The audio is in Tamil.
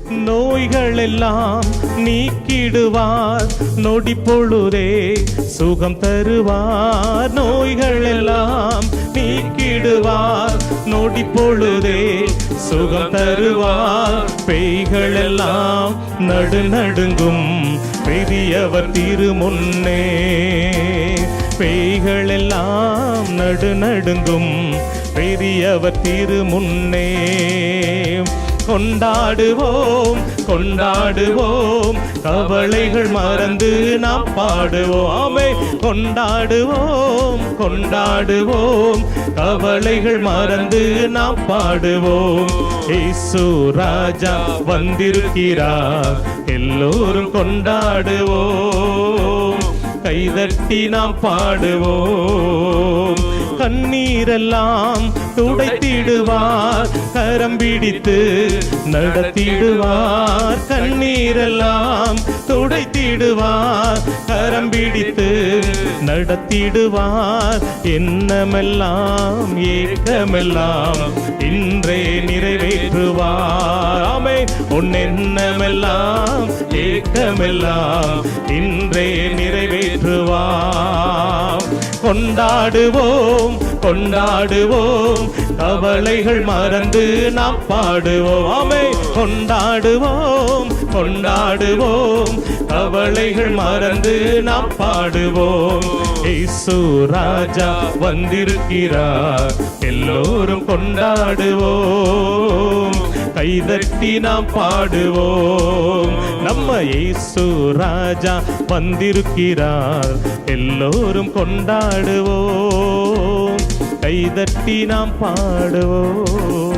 நோய்கள் எல்லாம் நீக்கிடுவார், நொடி பொழுதே சுகம் தருவார். நோய்கள் எல்லாம் நீக்கிடுவார், நொடி பொழுதே சுகம் தருவார். பேய்கள் எல்லாம் நடுநடுங்கும் பெரியவர் திருமுன்னே. பேய்கள் எல்லாம் நடுநடுங்கும் பெரியவர் திருமுன்னே. கொண்டாடுவோம் கொண்டாடுவோம், கவலைகள் மறந்து நாம் பாடுவோம். ஆமென். கொண்டாடுவோம் கொண்டாடுவோம், கவலைகள் மறந்து நாம் பாடுவோம். இயேசு ராஜா வந்திருக்கிறார், எல்லோரும் கொண்டாடுவோம். கைதட்டி நாம் பாடுவோம். கண்ணீரெல்லாம் துடைத்திடுவார், கரம் பிடித்து நடத்திடுவார். கண்ணீரெல்லாம் துடைத்திடுவார், கரம் பிடித்து நடத்திடுவார். எண்ணமெல்லாம் ஏக்கமெல்லாம் இன்றே நிறைவேற்றுவார். ஆமென். உன் எண்ணமெல்லாம் ஏக்கமெல்லாம் இன்றே நிறைவேற்றுவார். கொண்டாடுவோம் கொண்டாடுவோம், கவலைகள் மறந்து நாம் பாடுவோம். ஆமென். கொண்டாடுவோம் கொண்டாடுவோம், கவலைகள் மறந்து நாம் பாடுவோம். இயேசு ராஜா வந்திருக்கிறார், எல்லோரும் கொண்டாடுவோம். கைதட்டி நாம் பாடுவோம். நம்ம இயேசு ராஜா வந்திருக்கிறார், எல்லோரும் கொண்டாடுவோம். கைதட்டி நாம் பாடுவோம்.